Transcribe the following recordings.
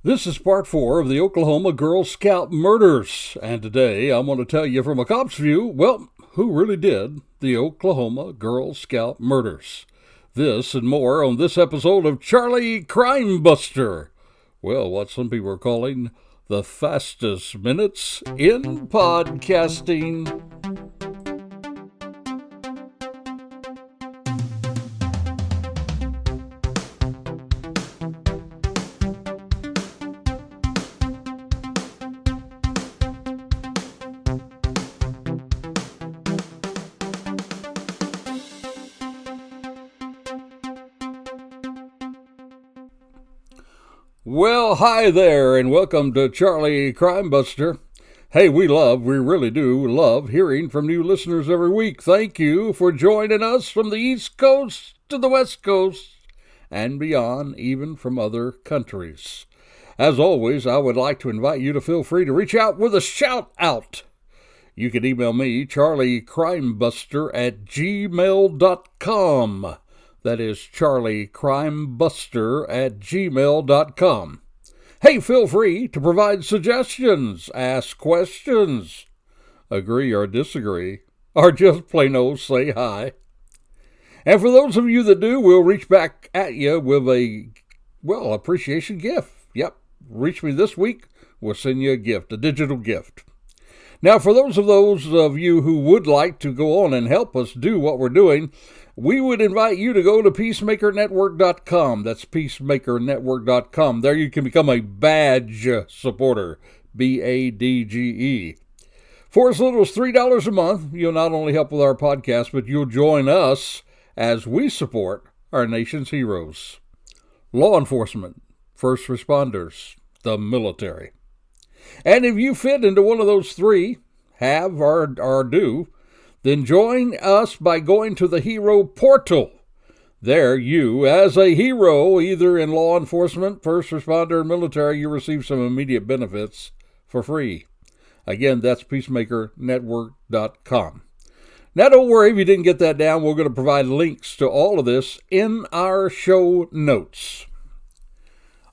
This is part 4 of the Oklahoma Girl Scout murders, and today I'm going to tell you from a cop's view, well, who really did the Oklahoma Girl Scout murders. This and more on this episode of Charlie Crime Buster. Well, what some people are calling the fastest minutes in podcasting. Well, hi there, and welcome to Charlie Crime Buster. Hey, we really do love hearing from new listeners every week. Thank you for joining us from the East Coast to the West Coast and beyond, even from other countries. As always, I would like to invite you to feel free to reach out with a shout out. You can email me, charliecrimebuster@gmail.com. That is charliecrimebuster@gmail.com. Hey, feel free to provide suggestions, ask questions, agree or disagree, or just plain old say hi. And for those of you that do, we'll reach back at you with a, appreciation gift. Yep, reach me this week, we'll send you a gift, a digital gift. Now, for those of you who would like to go on and help us do what we're doing, we would invite you to go to peacemakernetwork.com. That's peacemakernetwork.com. There you can become a badge supporter, BADGE. For as little as $3 a month, you'll not only help with our podcast, but you'll join us as we support our nation's heroes. Law enforcement, first responders, the military. And if you fit into one of those three, have or do, then join us by going to the Hero Portal. There you, as a hero, either in law enforcement, first responder, or military, you receive some immediate benefits for free. Again, that's peacemakernetwork.com. Now, don't worry if you didn't get that down. We're going to provide links to all of this in our show notes.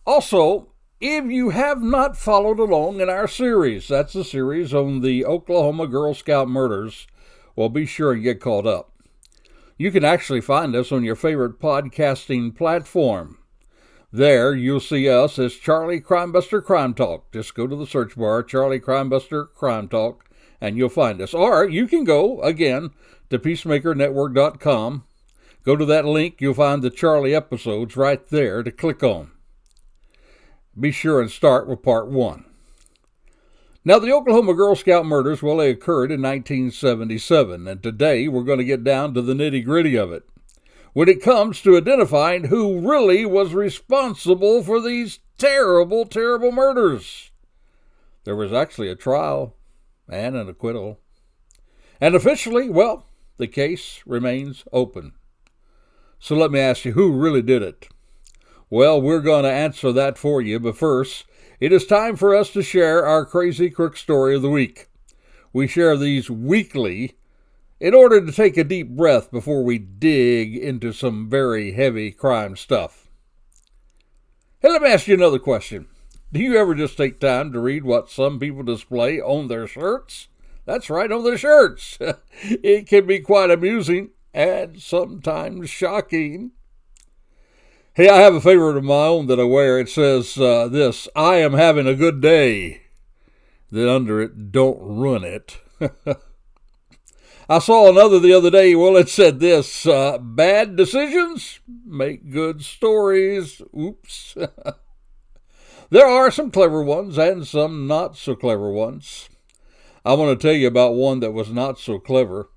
Also, if you have not followed along in our series, that's a series on the Oklahoma Girl Scout murders, well, be sure and get caught up. You can actually find us on your favorite podcasting platform. There, you'll see us as Charlie Crimebuster Crime Talk. Just go to the search bar, Charlie Crimebuster Crime Talk, and you'll find us. Or you can go, again, to peacemakernetwork.com. Go to that link, you'll find the Charlie episodes right there to click on. Be sure and start with part 1. Now, the Oklahoma Girl Scout murders, well, they occurred in 1977, and today we're going to get down to the nitty-gritty of it when it comes to identifying who really was responsible for these terrible, terrible murders. There was actually a trial and an acquittal. And officially, well, the case remains open. So let me ask you, who really did it? Well, we're going to answer that for you, but first, it is time for us to share our Crazy Crook Story of the Week. We share these weekly in order to take a deep breath before we dig into some very heavy crime stuff. Hey, let me ask you another question. Do you ever just take time to read what some people display on their shirts? That's right, on their shirts. It can be quite amusing and sometimes shocking. Hey, I have a favorite of my own that I wear. It says this, I am having a good day. Then under it, don't ruin it. I saw another the other day. Well, it said this, bad decisions make good stories. Oops. There are some clever ones and some not so clever ones. I want to tell you about one that was not so clever.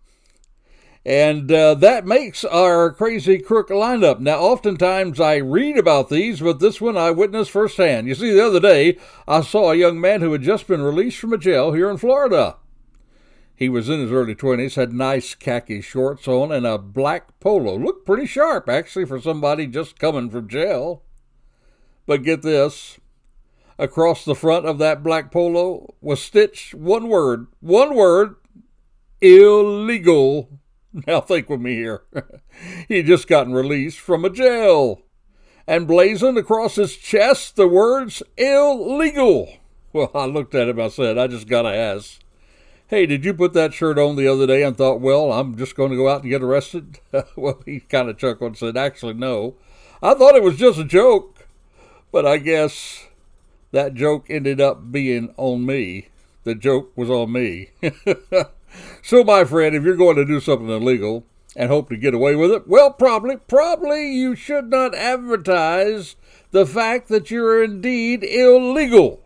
And that makes our Crazy Crook lineup. Now, oftentimes I read about these, but this one I witnessed firsthand. You see, the other day, I saw a young man who had just been released from a jail here in Florida. He was in his early 20s, had nice khaki shorts on, and a black polo. Looked pretty sharp, actually, for somebody just coming from jail. But get this. Across the front of that black polo was stitched one word, illegal. Now think with me here. He had just gotten released from a jail. and blazoned across his chest the words, "Illegal." Well, I looked at him, I said, I just gotta ask, hey, did you put that shirt on the other day and thought, well, I'm just going to go out and get arrested? Well, he kind of chuckled and said, actually, no. I thought it was just a joke, but I guess that joke ended up being on me. The joke was on me. So, my friend, if you're going to do something illegal and hope to get away with it, well, probably you should not advertise the fact that you're indeed illegal.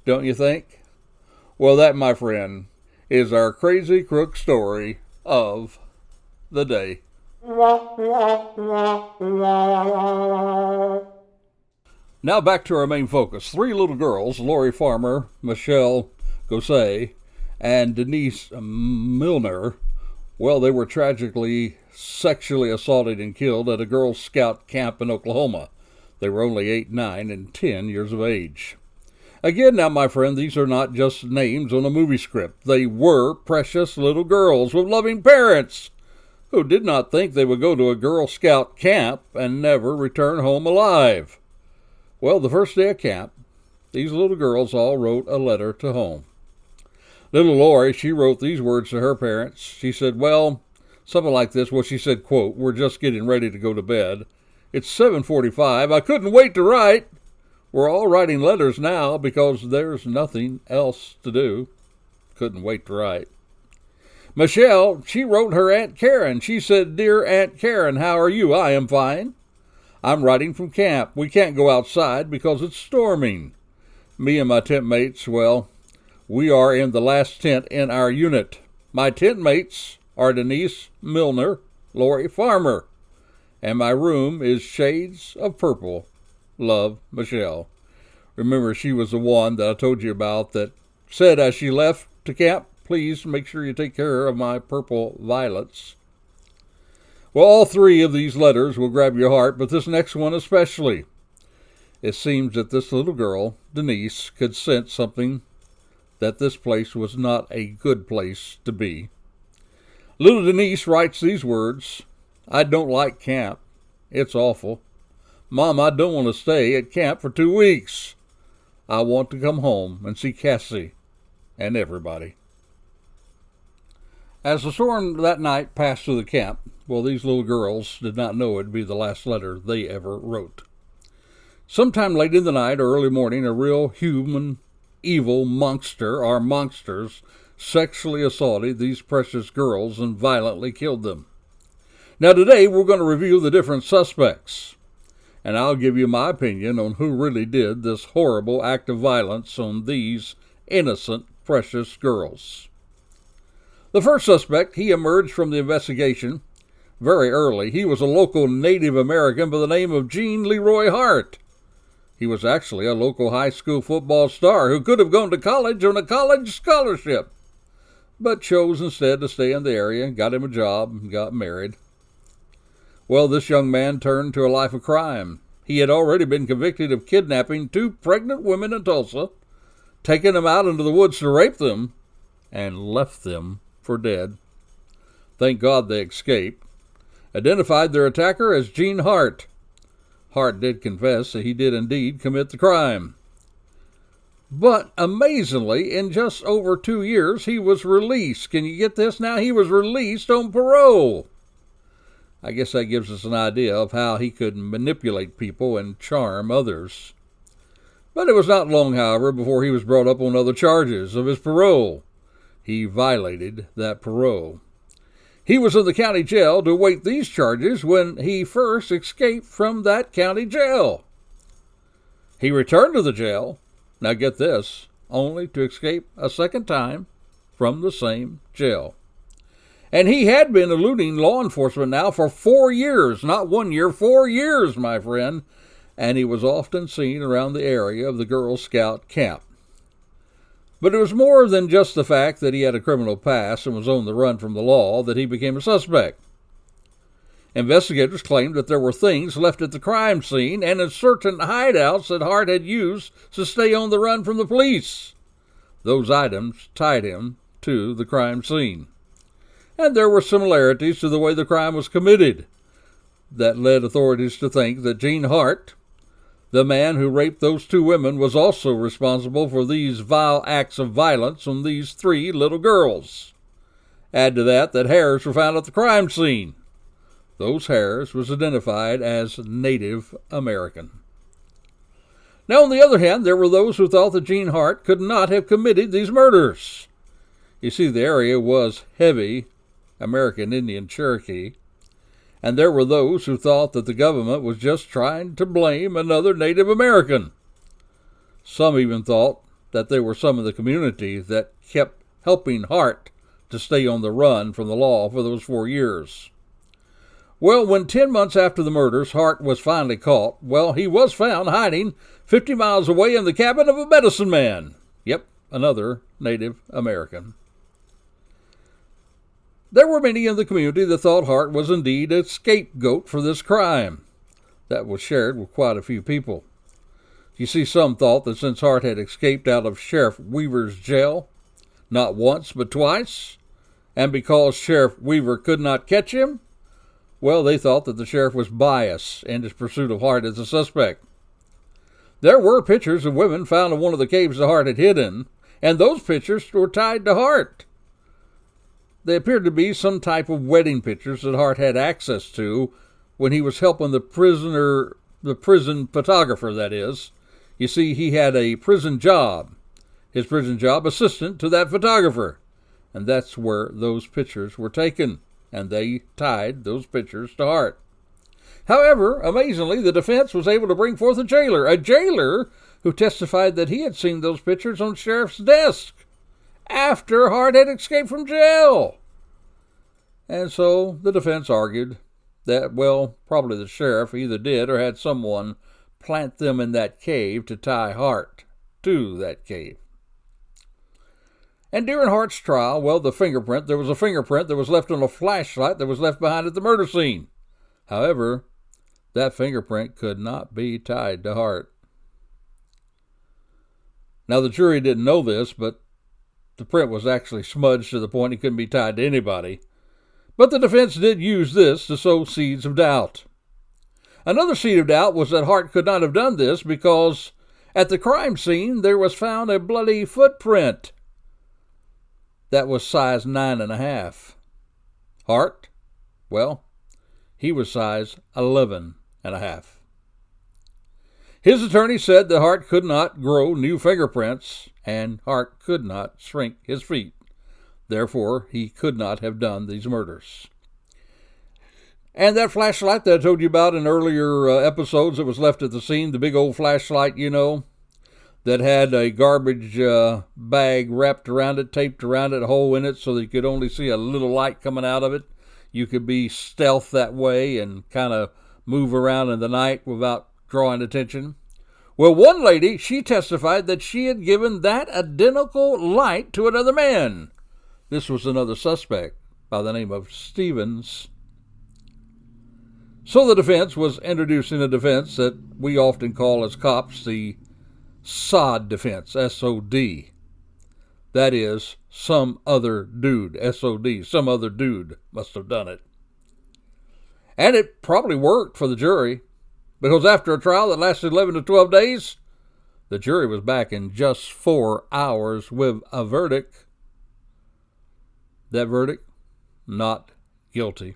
Don't you think? Well, that, my friend, is our crazy crook story of the day. Now back to our main focus. 3 little girls, Lori Farmer, Michelle Gosset, and Denise Milner, well, they were tragically sexually assaulted and killed at a Girl Scout camp in Oklahoma. They were only 8, 9, and 10 years of age. Again, now, my friend, these are not just names on a movie script. They were precious little girls with loving parents who did not think they would go to a Girl Scout camp and never return home alive. Well, the first day of camp, these little girls all wrote a letter to home. Little Lori, she wrote these words to her parents. She said, well, something like this. Well, she said, quote, we're just getting ready to go to bed. It's 7:45. I couldn't wait to write. We're all writing letters now because there's nothing else to do. Couldn't wait to write. Michelle, she wrote her Aunt Karen. She said, Dear Aunt Karen, how are you? I am fine. I'm writing from camp. We can't go outside because it's storming. Me and my tent mates, well, we are in the last tent in our unit. My tent mates are Denise Milner, Lori Farmer, and my room is shades of purple. Love, Michelle. Remember, she was the one that I told you about that said as she left to camp, please make sure you take care of my purple violets. Well, all 3 of these letters will grab your heart, but this next one especially. It seems that this little girl, Denise, could sense something, that this place was not a good place to be. Little Denise writes these words, I don't like camp. It's awful. Mom, I don't want to stay at camp for 2 weeks. I want to come home and see Cassie and everybody. As the storm that night passed through the camp, well, these little girls did not know it would be the last letter they ever wrote. Sometime late in the night or early morning, a real human evil monster or monsters sexually assaulted these precious girls and violently killed them. Now today we're going to review the different suspects, and I'll give you my opinion on who really did this horrible act of violence on these innocent, precious girls. The first suspect, he emerged from the investigation very early. He was a local Native American by the name of Gene Leroy Hart. He was actually a local high school football star who could have gone to college on a college scholarship, but chose instead to stay in the area, got him a job, and got married. Well, this young man turned to a life of crime. He had already been convicted of kidnapping 2 pregnant women in Tulsa, taking them out into the woods to rape them, and left them for dead. Thank God they escaped. Identified their attacker as Gene Hart. Hart did confess that he did indeed commit the crime. But amazingly, in just over 2 years, he was released. Can you get this now? He was released on parole. I guess that gives us an idea of how he could manipulate people and charm others. But it was not long, however, before he was brought up on other charges of his parole. He violated that parole. He was in the county jail to await these charges when he first escaped from that county jail. He returned to the jail, now get this, only to escape a second time from the same jail. And he had been eluding law enforcement now for 4 years, not 1 year, 4 years, my friend, and he was often seen around the area of the Girl Scout camp. But it was more than just the fact that he had a criminal past and was on the run from the law that he became a suspect. Investigators claimed that there were things left at the crime scene and in certain hideouts that Hart had used to stay on the run from the police. Those items tied him to the crime scene. And there were similarities to the way the crime was committed. that led authorities to think that Gene Hart, the man who raped those two women, was also responsible for these vile acts of violence on these three little girls. Add to that hairs were found at the crime scene. Those hairs was identified as Native American. Now, on the other hand, there were those who thought that Gene Hart could not have committed these murders. You see, the area was heavy American Indian Cherokee, and there were those who thought that the government was just trying to blame another Native American. Some even thought that they were some of the community that kept helping Hart to stay on the run from the law for those 4 years. Well, when 10 months after the murders, Hart was finally caught, well, he was found hiding 50 miles away in the cabin of a medicine man. Yep, another Native American. There were many in the community that thought Hart was indeed a scapegoat for this crime. That was shared with quite a few people. You see, some thought that since Hart had escaped out of Sheriff Weaver's jail, not once but twice, and because Sheriff Weaver could not catch him, well, they thought that the sheriff was biased in his pursuit of Hart as a suspect. There were pictures of women found in one of the caves that Hart had hidden, and those pictures were tied to Hart. They appeared to be some type of wedding pictures that Hart had access to when he was helping the prison photographer, that is. You see, he had a prison job, his prison job assistant to that photographer, and that's where those pictures were taken, and they tied those pictures to Hart. However, amazingly, the defense was able to bring forth a jailer who testified that he had seen those pictures on the sheriff's desk after Hart had escaped from jail. And so the defense argued that, well, probably the sheriff either did or had someone plant them in that cave to tie Hart to that cave. And during Hart's trial, well, there was a fingerprint that was left on a flashlight that was left behind at the murder scene. However, that fingerprint could not be tied to Hart. Now, the jury didn't know this, but the print was actually smudged to the point it couldn't be tied to anybody. But the defense did use this to sow seeds of doubt. Another seed of doubt was that Hart could not have done this because at the crime scene there was found a bloody footprint that was size 9.5. Hart, well, he was size 11.5. His attorney said that Hart could not grow new fingerprints and Hart could not shrink his feet. Therefore, he could not have done these murders. And that flashlight that I told you about in earlier episodes that was left at the scene, the big old flashlight, you know, that had a garbage bag wrapped around it, taped around it, a hole in it so that you could only see a little light coming out of it. You could be stealth that way and kind of move around in the night without drawing attention. Well, one lady, she testified that she had given that identical light to another man. This was another suspect by the name of Stevens. So the defense was introducing a defense that we often call as cops the SOD defense, S-O-D. That is, some other dude, S-O-D, some other dude must have done it. And it probably worked for the jury, because after a trial that lasted 11 to 12 days, the jury was back in just 4 hours with a verdict. That verdict, not guilty.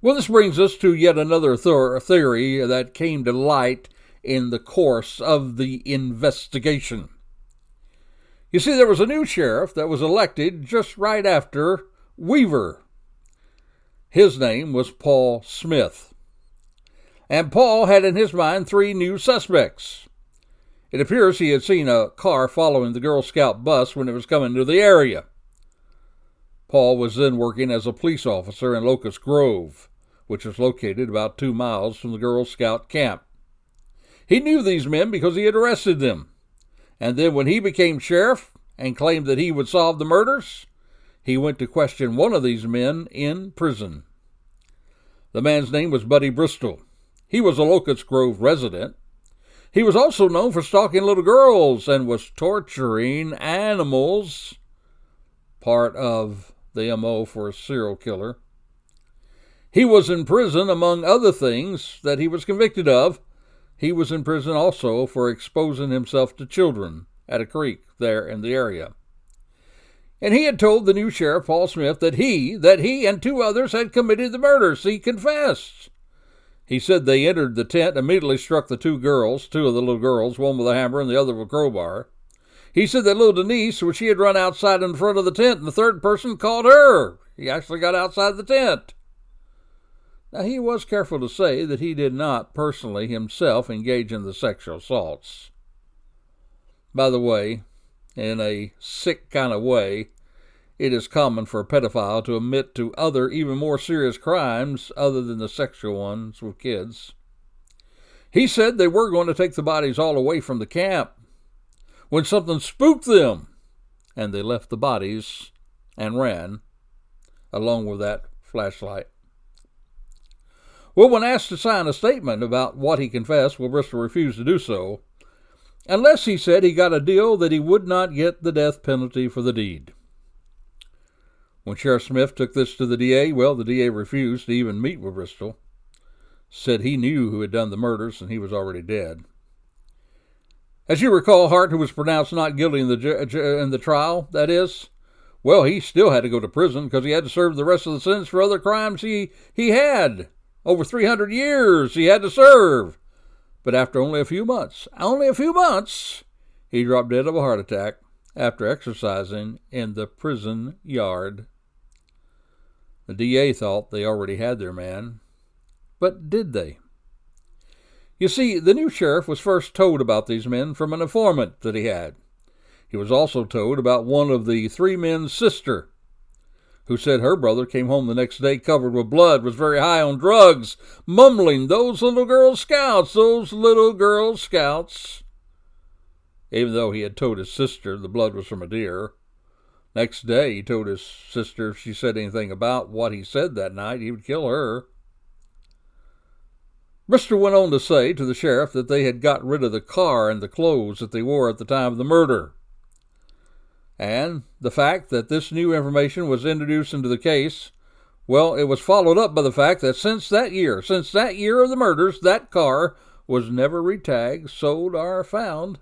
Well, this brings us to yet another theory that came to light in the course of the investigation. You see, there was a new sheriff that was elected just right after Weaver. His name was Paul Smith. And Paul had in his mind 3 new suspects. It appears he had seen a car following the Girl Scout bus when it was coming to the area. Paul was then working as a police officer in Locust Grove, which was located about 2 miles from the Girl Scout camp. He knew these men because he had arrested them. And then when he became sheriff and claimed that he would solve the murders, he went to question one of these men in prison. The man's name was Buddy Bristol. He was a Locust Grove resident. He was also known for stalking little girls and was torturing animals, part of the MO for a serial killer. He was in prison, among other things that he was convicted of. He was in prison also for exposing himself to children at a creek there in the area. And he had told the new sheriff, Paul Smith, that he and 2 others had committed the murders. He confessed. He said they entered the tent, immediately struck the 2 girls, 2 of the little girls, one with a hammer and the other with a crowbar. He said that little Denise, she had run outside in front of the tent, and the 3rd person called her. He actually got outside the tent. Now, he was careful to say that he did not personally himself engage in the sexual assaults. By the way, in a sick kind of way, it is common for a pedophile to admit to other, even more serious crimes other than the sexual ones with kids. He said they were going to take the bodies all away from the camp when something spooked them, and they left the bodies and ran, along with that flashlight. Well, when asked to sign a statement about what he confessed, Bristol refused to do so, unless he said he got a deal that he would not get the death penalty for the deed. When Sheriff Smith took this to the DA, the DA refused to even meet with Bristol, said he knew who had done the murders and he was already dead. As you recall, Hart, who was pronounced not guilty in the trial, that is, he still had to go to prison because he had to serve the rest of the sentence for other crimes he had. Over 300 years he had to serve. But after only a few months, he dropped dead of a heart attack after exercising in the prison yard. The DA thought they already had their man. But did they? You see, the new sheriff was first told about these men from an informant that he had. He was also told about one of the 3 men's sister, who said her brother came home the next day covered with blood, was very high on drugs, mumbling, those little Girl Scouts. Even though he had told his sister the blood was from a deer. Next day, he told his sister if she said anything about what he said that night, he would kill her. Bristol went on to say to the sheriff that they had got rid of the car and the clothes that they wore at the time of the murder. And the fact that this new information was introduced into the case, it was followed up by the fact that since that year of the murders, that car was never retagged, sold, or found.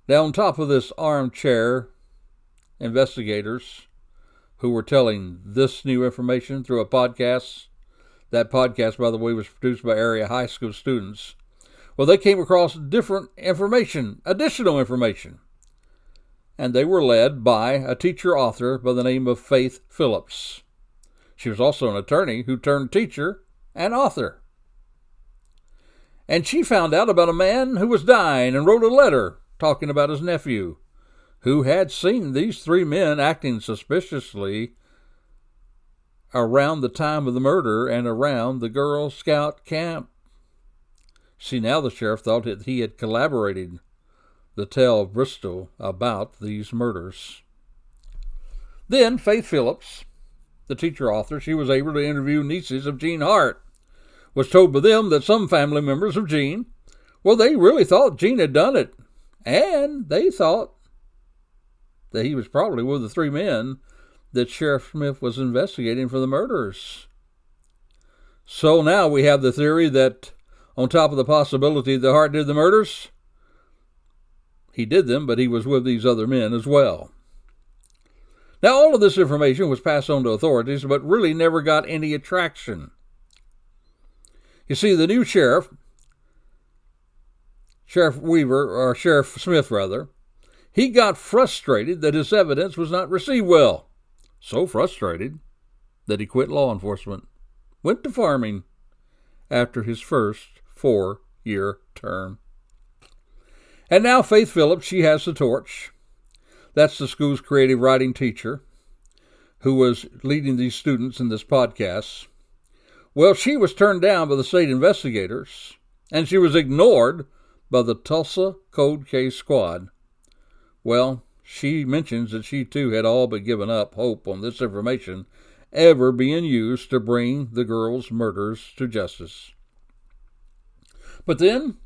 Now, on top of this armchair investigators who were telling this new information through a podcast, that podcast, by the way, was produced by area high school students, they came across different information, additional information. And they were led by a teacher-author by the name of Faith Phillips. She was also an attorney who turned teacher and author. And she found out about a man who was dying and wrote a letter talking about his nephew, who had seen these 3 men acting suspiciously around the time of the murder and around the Girl Scout camp. See, now the sheriff thought that he had collaborated the tale of Bristol about these murders. Then Faith Phillips, the teacher-author, she was able to interview nieces of Gene Hart, was told by them that some family members of Gene, they really thought Gene had done it, and they thought that he was probably one of the 3 men that Sheriff Smith was investigating for the murders. So now we have the theory that on top of the possibility that Hart did the murders, he did them, but he was with these other men as well. Now, all of this information was passed on to authorities, but really never got any traction. You see, the new Sheriff Smith, he got frustrated that his evidence was not received well. So frustrated that he quit law enforcement, went to farming after his first 4-year term. And now Faith Phillips, she has the torch. That's the school's creative writing teacher who was leading these students in this podcast. She was turned down by the state investigators, and she was ignored by the Tulsa Cold Case Squad. She mentions that she too had all but given up hope on this information ever being used to bring the girls' murders to justice. But then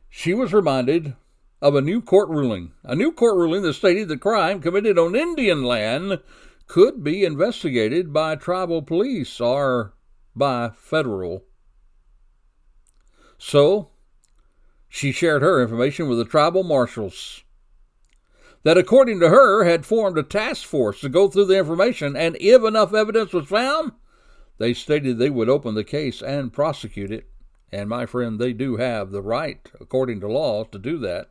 she was reminded of a new court ruling that stated the crime committed on Indian land could be investigated by tribal police or by federal. So, she shared her information with the tribal marshals that, according to her, had formed a task force to go through the information, and if enough evidence was found, they stated they would open the case and prosecute it. And my friend, they do have the right, according to law, to do that.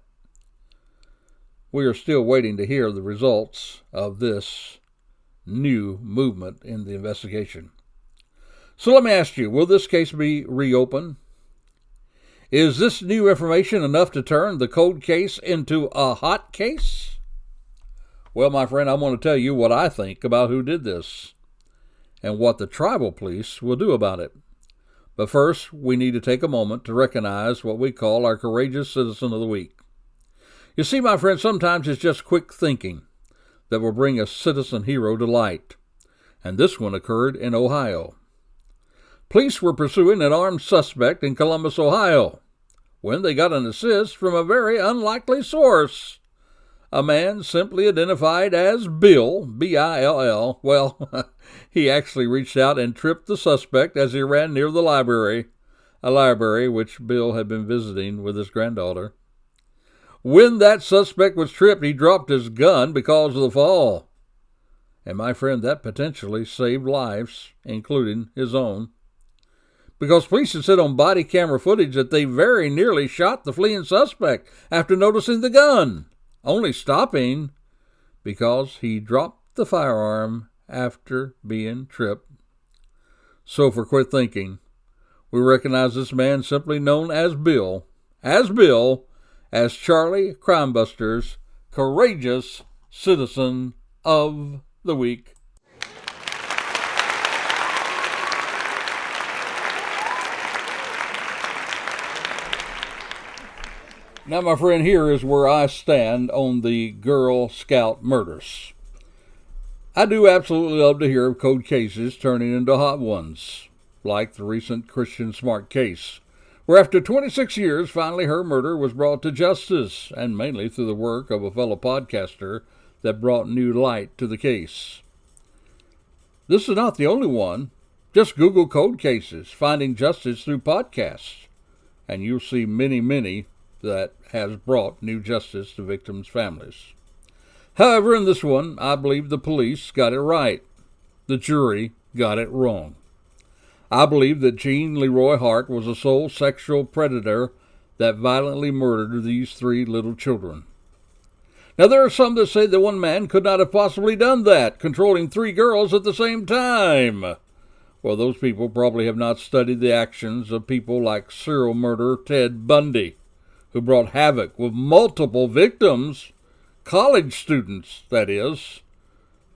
We are still waiting to hear the results of this new movement in the investigation. So let me ask you, will this case be reopened? Is this new information enough to turn the cold case into a hot case? Well, my friend, I want to tell you what I think about who did this and what the tribal police will do about it. But first, we need to take a moment to recognize what we call our Courageous Citizen of the Week. You see, my friend, sometimes it's just quick thinking that will bring a citizen hero to light. And this one occurred in Ohio. Police were pursuing an armed suspect in Columbus, Ohio, when they got an assist from a very unlikely source. A man simply identified as Bill, B-I-L-L. Well, he actually reached out and tripped the suspect as he ran near the library, a library which Bill had been visiting with his granddaughter. When that suspect was tripped, he dropped his gun because of the fall. And my friend, that potentially saved lives, including his own. Because police had said on body camera footage that they very nearly shot the fleeing suspect after noticing the gun, only stopping because he dropped the firearm after being tripped. So for quick thinking, we recognize this man simply known as Bill, as Charlie Crimebuster's Courageous Citizen of the Week. Now, my friend, here is where I stand on the Girl Scout murders. I do absolutely love to hear of cold cases turning into hot ones, like the recent Christian Smart case, where after 26 years, finally her murder was brought to justice, and mainly through the work of a fellow podcaster that brought new light to the case. This is not the only one. Just Google cold cases, finding justice through podcasts, and you'll see many that has brought new justice to victims' families. However, in this one, I believe the police got it right. The jury got it wrong. I believe that Jean Leroy Hart was a sole sexual predator that violently murdered these 3 little children. Now, there are some that say that one man could not have possibly done that, controlling 3 girls at the same time. Well, those people probably have not studied the actions of people like serial murderer Ted Bundy, who brought havoc with multiple victims, college students, that is,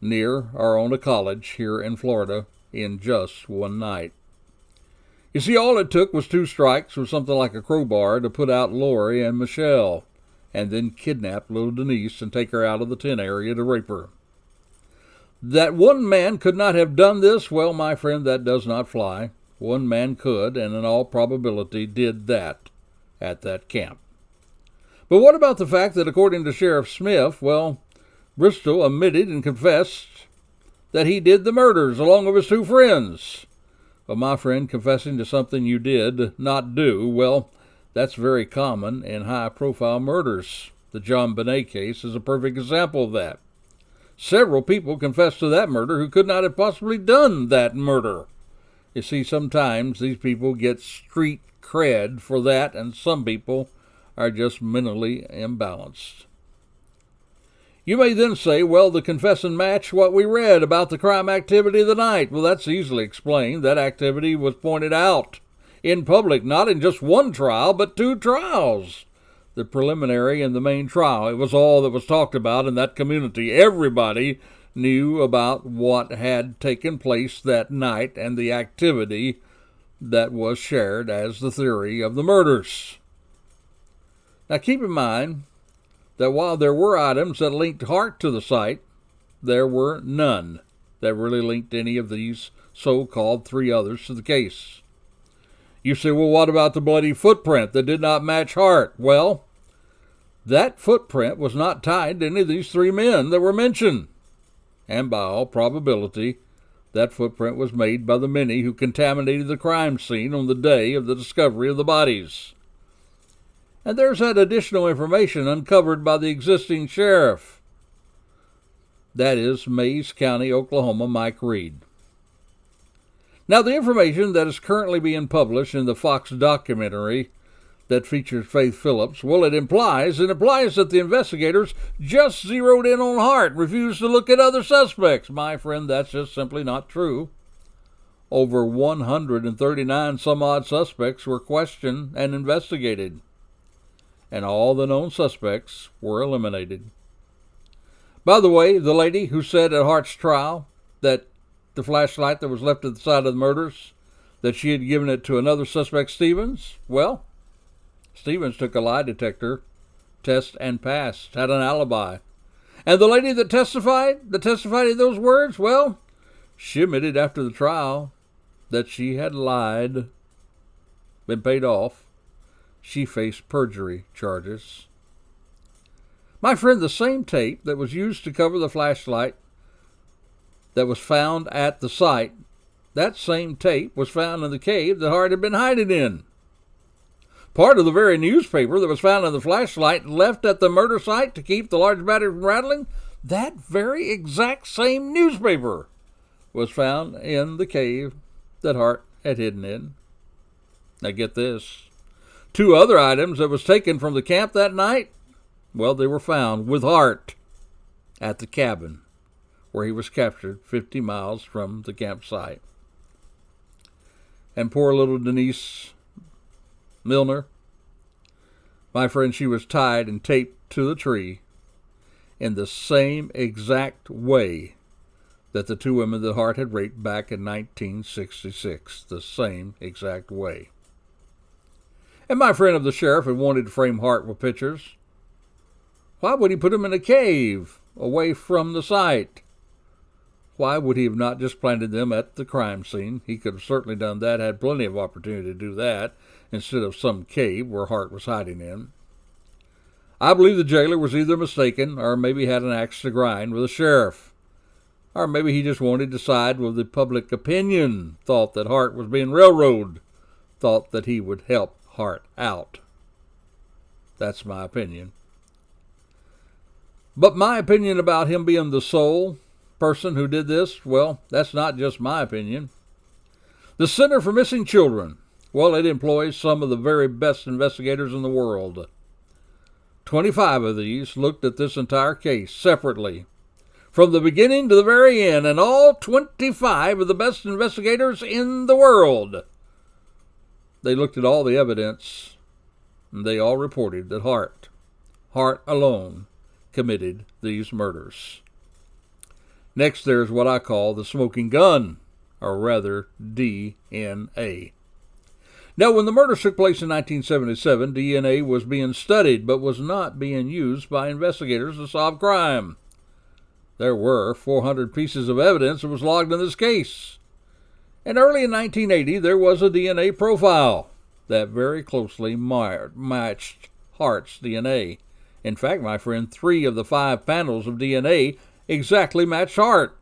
near Arona College here in Florida in just one night. You see, all it took was 2 strikes with something like a crowbar to put out Lori and Michelle, and then kidnap little Denise and take her out of the tent area to rape her. That one man could not have done this, well, my friend, that does not fly. One man could, and in all probability did that at that camp. But what about the fact that, according to Sheriff Smith, well, Bristol admitted and confessed that he did the murders along with his 2 friends? Well, my friend, confessing to something you did not do, well, that's very common in high-profile murders. The John Bonet case is a perfect example of that. Several people confessed to that murder who could not have possibly done that murder. You see, sometimes these people get street cred for that, and some people are just mentally imbalanced. You may then say, well, the confession matched what we read about the crime activity of the night. Well, that's easily explained. That activity was pointed out in public, not in just one trial, but 2 trials. The preliminary and the main trial. It was all that was talked about in that community. Everybody knew about what had taken place that night and the activity that was shared as the theory of the murders. Now keep in mind that while there were items that linked Hart to the site, there were none that really linked any of these so-called 3 others to the case. You say, well, what about the bloody footprint that did not match Hart? Well, that footprint was not tied to any of these 3 men that were mentioned. and by all probability, that footprint was made by the many who contaminated the crime scene on the day of the discovery of the bodies. And there's that additional information uncovered by the existing sheriff. That is Mays County, Oklahoma, Mike Reed. Now, the information that is currently being published in the Fox documentary that features Faith Phillips, well, it implies that the investigators just zeroed in on Hart, refused to look at other suspects. My friend, that's just simply not true. Over 139 some odd suspects were questioned and investigated, and all the known suspects were eliminated. By the way, the lady who said at Hart's trial that the flashlight that was left at the side of the murders, that she had given it to another suspect, Stevens, well, Stevens took a lie detector test and passed, had an alibi. And the lady that testified in those words, well, she admitted after the trial that she had lied, been paid off. She faced perjury charges. My friend, the same tape that was used to cover the flashlight that was found at the site, that same tape was found in the cave that Hart had been hiding in. Part of the very newspaper that was found in the flashlight left at the murder site to keep the large battery from rattling, that very exact same newspaper was found in the cave that Hart had hidden in. Now get this. 2 other items that was taken from the camp that night, well, they were found with Hart at the cabin where he was captured 50 miles from the campsite. And poor little Denise Milner, my friend, she was tied and taped to the tree in the same exact way that the 2 women that Hart had raped back in 1966. The same exact way. And my friend of the sheriff had wanted to frame Hart with pictures. Why would he put him in a cave away from the site? Why would he have not just planted them at the crime scene? He could have certainly done that, had plenty of opportunity to do that, instead of some cave where Hart was hiding in. I believe the jailer was either mistaken or maybe had an axe to grind with the sheriff. Or maybe he just wanted to side with the public opinion, thought that Hart was being railroaded, thought that he would help Hart out. That's my opinion. But my opinion about him being the sole person who did this, well, that's not just my opinion. The Center for Missing Children, well, it employs some of the very best investigators in the world. 25 of these looked at this entire case separately, from the beginning to the very end, and all 25 of the best investigators in the world. They looked at all the evidence, and they all reported that Hart alone, committed these murders. Next, there's what I call the smoking gun, or rather DNA. Now, when the murders took place in 1977, DNA was being studied, but was not being used by investigators to solve crime. There were 400 pieces of evidence that was logged in this case. And early in 1980, there was a DNA profile that very closely matched Hart's DNA. In fact, my friend, 3 of the 5 panels of DNA exactly matched Hart.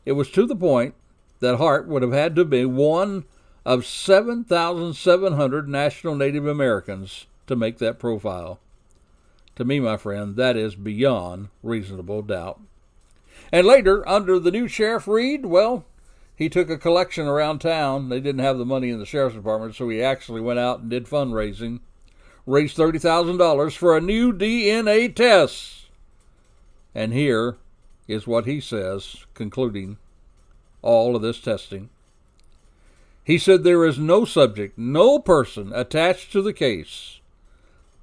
It was to the point that Hart would have had to be one of 7,700 national Native Americans to make that profile. To me, my friend, that is beyond reasonable doubt. And later, under the new Sheriff Reed, well, he took a collection around town. They didn't have the money in the sheriff's department, so he actually went out and did fundraising. Raised $30,000 for a new DNA test. And here is what he says, concluding all of this testing. He said there is no subject, no person attached to the case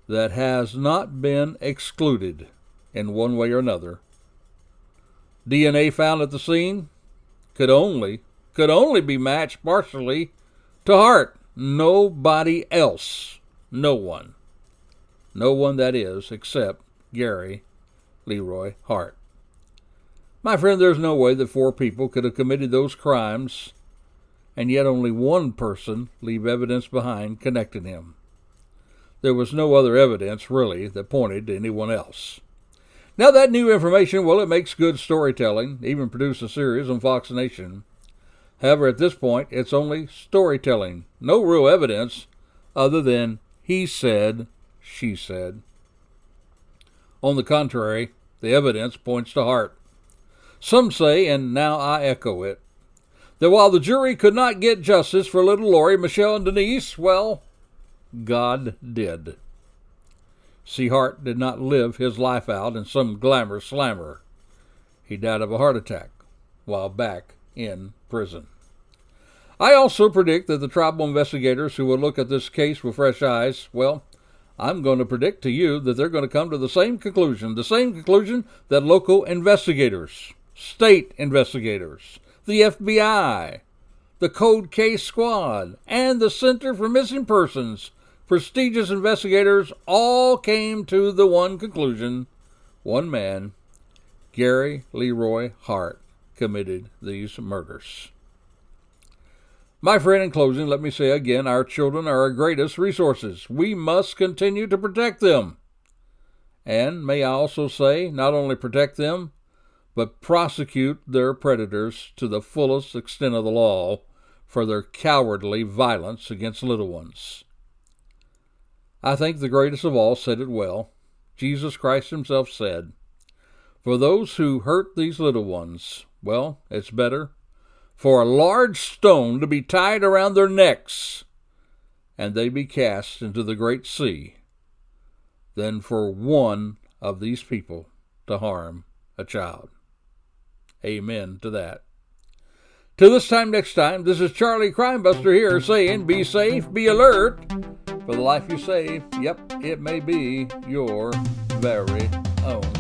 that has not been excluded in one way or another. DNA found at the scene could only be matched partially to Hart. Nobody else. No one. No one, that is, except Gary Leroy Hart. My friend, there's no way that 4 people could have committed those crimes and yet only one person leave evidence behind connecting him. There was no other evidence, really, that pointed to anyone else. Now, that new information, well, it makes good storytelling, even produced a series on Fox Nation. However, at this point, it's only storytelling. No real evidence other than he said, she said. On the contrary, the evidence points to Hart. Some say, and now I echo it, that while the jury could not get justice for little Lori, Michelle, and Denise, well, God did. See, Hart did not live his life out in some glamour slammer. He died of a heart attack while back in prison. I also predict that the tribal investigators who will look at this case with fresh eyes, well, I'm going to predict to you that they're going to come to the same conclusion that local investigators, state investigators, the FBI, the Cold Case Squad, and the Center for Missing Persons, prestigious investigators, all came to the one conclusion: one man, Gary Leroy Hart, committed these murders. My friend, in closing, let me say again, our children are our greatest resources. We must continue to protect them. And may I also say, not only protect them, but prosecute their predators to the fullest extent of the law for their cowardly violence against little ones. I think the greatest of all said it well. Jesus Christ himself said, "For those who hurt these little ones, well, it's better for a large stone to be tied around their necks and they be cast into the great sea than for one of these people to harm a child." Amen to that. Till this time next time, this is Charlie Crimebuster here saying, be safe, be alert, for the life you save, yep, it may be your very own.